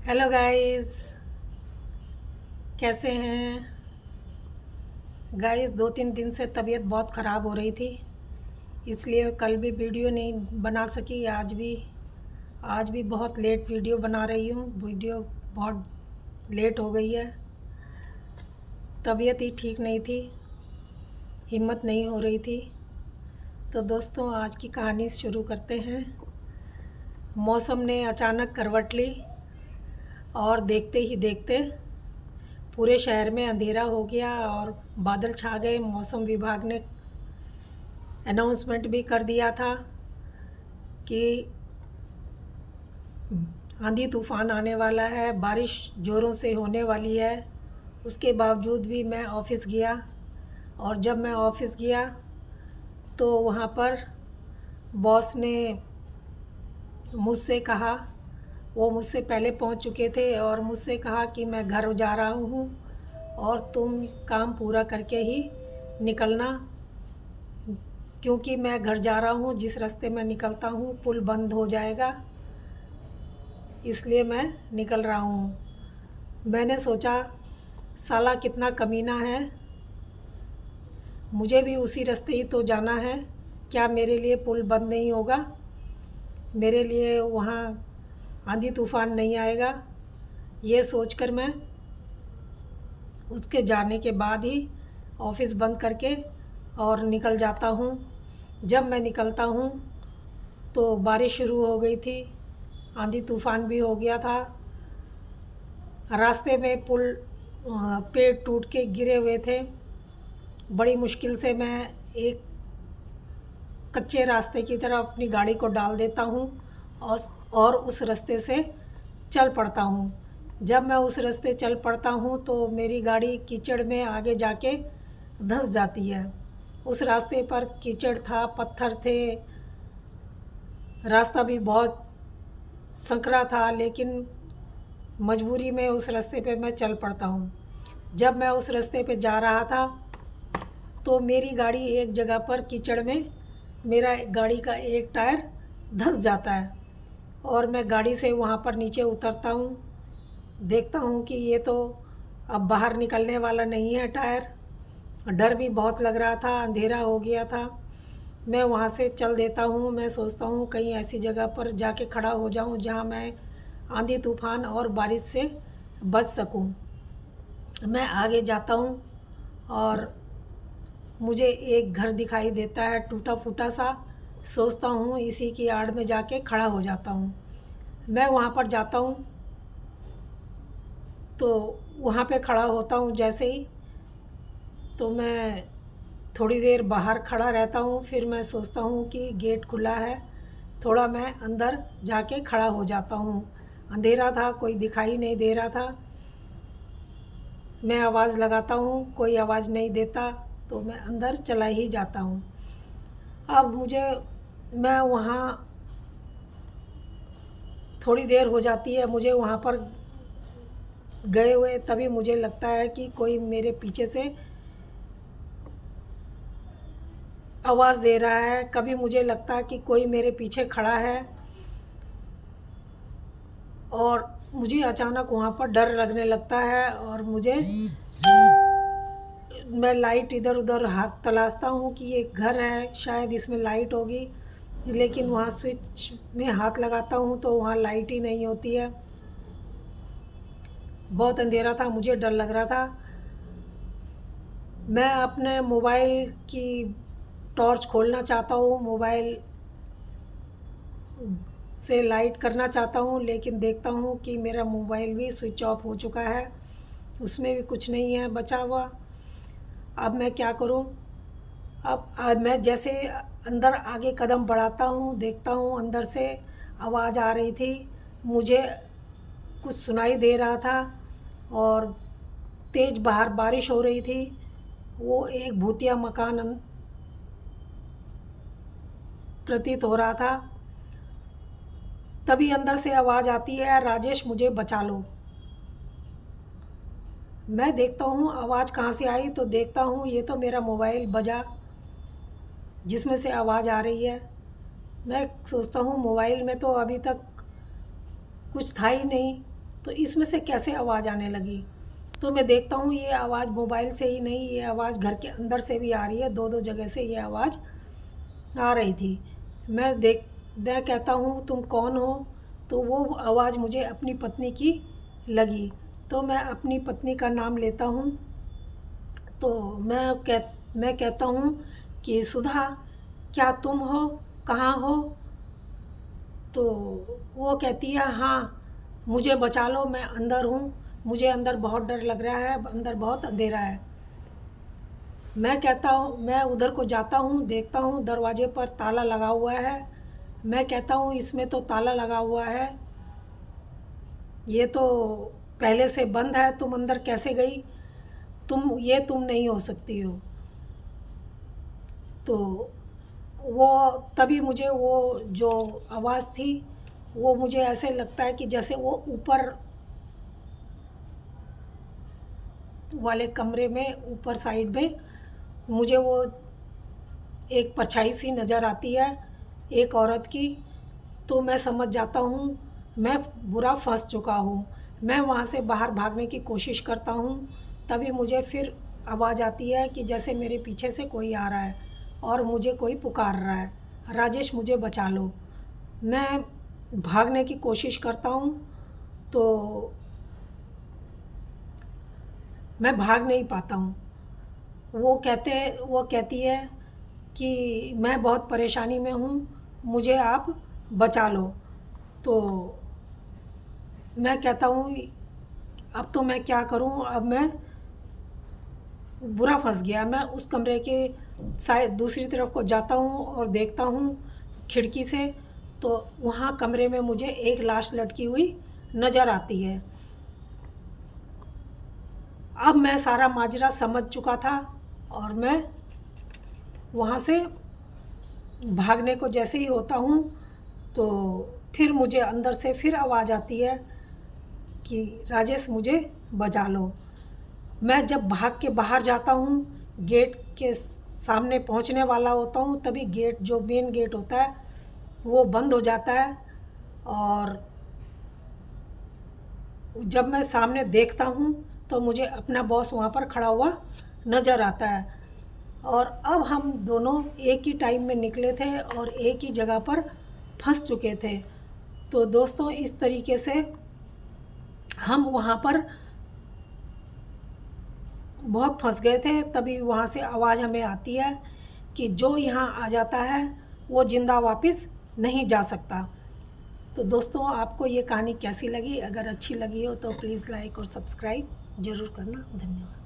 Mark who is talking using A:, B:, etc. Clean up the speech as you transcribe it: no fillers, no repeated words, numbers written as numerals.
A: Hello guys, कैसे हैं guys. 2-3 दिन से तबीयत बहुत ख़राब हो रही थी, इसलिए कल भी वीडियो नहीं बना सकी। आज भी बहुत लेट वीडियो बना रही हूँ। वीडियो बहुत लेट हो गई है। तबीयत ही ठीक नहीं थी, हिम्मत नहीं हो रही थी। तो दोस्तों, आज की कहानी शुरू करते हैं। मौसम ने अचानक करवट ली और देखते ही देखते पूरे शहर में अंधेरा हो गया और बादल छा गए। मौसम विभाग ने अनाउंसमेंट भी कर दिया था कि आंधी तूफान आने वाला है, बारिश ज़ोरों से होने वाली है। उसके बावजूद भी मैं ऑफ़िस गया, और जब मैं ऑफ़िस गया तो वहाँ पर बॉस ने मुझसे कहा, वो मुझसे पहले पहुँच चुके थे, और मुझसे कहा कि मैं घर जा रहा हूँ और तुम काम पूरा करके ही निकलना, क्योंकि मैं घर जा रहा हूँ। जिस रास्ते में निकलता हूँ पुल बंद हो जाएगा, इसलिए मैं निकल रहा हूँ। मैंने सोचा, साला कितना कमीना है, मुझे भी उसी रास्ते ही तो जाना है। क्या मेरे लिए पुल बंद नहीं होगा? मेरे लिए वहाँ आंधी तूफान नहीं आएगा? ये सोचकर मैं उसके जाने के बाद ही ऑफ़िस बंद करके और निकल जाता हूँ। जब मैं निकलता हूँ तो बारिश शुरू हो गई थी, आंधी तूफान भी हो गया था। रास्ते में पेड़ टूट के गिरे हुए थे। बड़ी मुश्किल से मैं एक कच्चे रास्ते की तरफ अपनी गाड़ी को डाल देता हूँ और उस रास्ते से चल पड़ता हूँ। जब मैं उस रास्ते चल पड़ता हूँ तो मेरी गाड़ी कीचड़ में आगे जाके धंस जाती है। उस रास्ते पर कीचड़ था, पत्थर थे, रास्ता भी बहुत संकरा था, लेकिन मजबूरी में उस रास्ते पे मैं चल पड़ता हूँ। जब मैं उस रास्ते पे जा रहा था तो मेरी गाड़ी एक जगह पर कीचड़ में, मेरा गाड़ी का एक टायर धंस जाता है, और मैं गाड़ी से वहाँ पर नीचे उतरता हूँ। देखता हूँ कि ये तो अब बाहर निकलने वाला नहीं है टायर। डर भी बहुत लग रहा था, अंधेरा हो गया था। मैं वहाँ से चल देता हूँ। मैं सोचता हूँ कहीं ऐसी जगह पर जाके खड़ा हो जाऊँ जहाँ मैं आंधी तूफान और बारिश से बच सकूँ। मैं आगे जाता हूँ और मुझे एक घर दिखाई देता है, टूटा फूटा सा। सोचता हूँ इसी की आड़ में जाके खड़ा हो जाता हूँ। मैं वहाँ पर जाता हूँ तो वहाँ पे खड़ा होता हूँ जैसे ही, तो मैं थोड़ी देर बाहर खड़ा रहता हूँ। फिर मैं सोचता हूँ कि गेट खुला है, थोड़ा मैं अंदर जाके खड़ा हो जाता हूँ। अंधेरा था, कोई दिखाई नहीं दे रहा था। मैं आवाज़ लगाता हूँ, कोई आवाज़ नहीं देता, तो मैं अंदर चला ही जाता हूँ। अब मैं वहाँ थोड़ी देर हो जाती है मुझे वहाँ पर गए हुए, तभी मुझे लगता है कि कोई मेरे पीछे से आवाज़ दे रहा है। कभी मुझे लगता है कि कोई मेरे पीछे खड़ा है, और मुझे अचानक वहाँ पर डर लगने लगता है। और मैं लाइट इधर उधर हाथ तलाशता हूँ कि ये घर है, शायद इसमें लाइट होगी, लेकिन वहाँ स्विच में हाथ लगाता हूँ तो वहाँ लाइट ही नहीं होती है। बहुत अंधेरा था, मुझे डर लग रहा था। मैं अपने मोबाइल की टॉर्च खोलना चाहता हूँ, मोबाइल से लाइट करना चाहता हूँ, लेकिन देखता हूँ कि मेरा मोबाइल भी स्विच ऑफ हो चुका है, उसमें भी कुछ नहीं है बचा हुआ। अब मैं क्या करूँ? अब मैं जैसे अंदर आगे कदम बढ़ाता हूँ, देखता हूँ अंदर से आवाज़ आ रही थी। मुझे कुछ सुनाई दे रहा था, और तेज़ बाहर बारिश हो रही थी। वो एक भूतिया मकान प्रतीत हो रहा था। तभी अंदर से आवाज़ आती है, राजेश मुझे बचा लो। मैं देखता हूँ आवाज़ कहाँ से आई, तो देखता हूँ ये तो मेरा मोबाइल बजा जिसमें से आवाज़ आ रही है। मैं सोचता हूँ मोबाइल में तो अभी तक कुछ था ही नहीं, तो इसमें से कैसे आवाज़ आने लगी। तो मैं देखता हूँ ये आवाज़ मोबाइल से ही नहीं, ये आवाज़ घर के अंदर से भी आ रही है, दो जगह से ये आवाज़ आ रही थी। मैं कहता हूँ तुम कौन हो। तो वो आवाज़ मुझे अपनी पत्नी की लगी। तो मैं अपनी पत्नी का नाम लेता हूँ। तो मैं कहता हूँ कि सुधा, क्या तुम हो, कहाँ हो। तो वो कहती है हाँ, मुझे बचा लो, मैं अंदर हूँ, मुझे अंदर बहुत डर लग रहा है, अंदर बहुत अंधेरा है। मैं उधर को जाता हूँ, देखता हूँ दरवाजे पर ताला लगा हुआ है। मैं कहता हूँ इसमें तो ताला लगा हुआ है, ये तो पहले से बंद है, तुम अंदर कैसे गई। तुम नहीं हो सकती हो। तो वो तभी मुझे वो जो आवाज़ थी, वो मुझे ऐसे लगता है कि जैसे वो ऊपर वाले कमरे में ऊपर साइड में मुझे वो एक परछाई सी नज़र आती है एक औरत की। तो मैं समझ जाता हूँ मैं बुरा फंस चुका हूँ। मैं वहाँ से बाहर भागने की कोशिश करता हूँ, तभी मुझे फिर आवाज़ आती है कि जैसे मेरे पीछे से कोई आ रहा है और मुझे कोई पुकार रहा है, राजेश मुझे बचा लो। मैं भागने की कोशिश करता हूँ तो मैं भाग नहीं पाता हूँ। वो कहती है कि मैं बहुत परेशानी में हूँ, मुझे आप बचा लो। तो मैं कहता हूँ अब तो मैं क्या करूँ, अब मैं बुरा फंस गया। मैं उस कमरे के दूसरी तरफ को जाता हूँ और देखता हूँ खिड़की से, तो वहाँ कमरे में मुझे एक लाश लटकी हुई नज़र आती है। अब मैं सारा माजरा समझ चुका था और मैं वहाँ से भागने को जैसे ही होता हूँ तो फिर मुझे अंदर से फिर आवाज़ आती है कि राजेश मुझे बचा लो। मैं जब भाग के बाहर जाता हूँ, गेट के सामने पहुँचने वाला होता हूँ, तभी गेट जो मेन गेट होता है वो बंद हो जाता है। और जब मैं सामने देखता हूँ तो मुझे अपना बॉस वहाँ पर खड़ा हुआ नज़र आता है। और अब हम दोनों एक ही टाइम में निकले थे और एक ही जगह पर फंस चुके थे। तो दोस्तों इस तरीके से हम वहाँ पर बहुत फंस गए थे। तभी वहाँ से आवाज़ हमें आती है कि जो यहाँ आ जाता है वो ज़िंदा वापस नहीं जा सकता। तो दोस्तों आपको ये कहानी कैसी लगी? अगर अच्छी लगी हो तो प्लीज़ लाइक और सब्सक्राइब ज़रूर करना। धन्यवाद।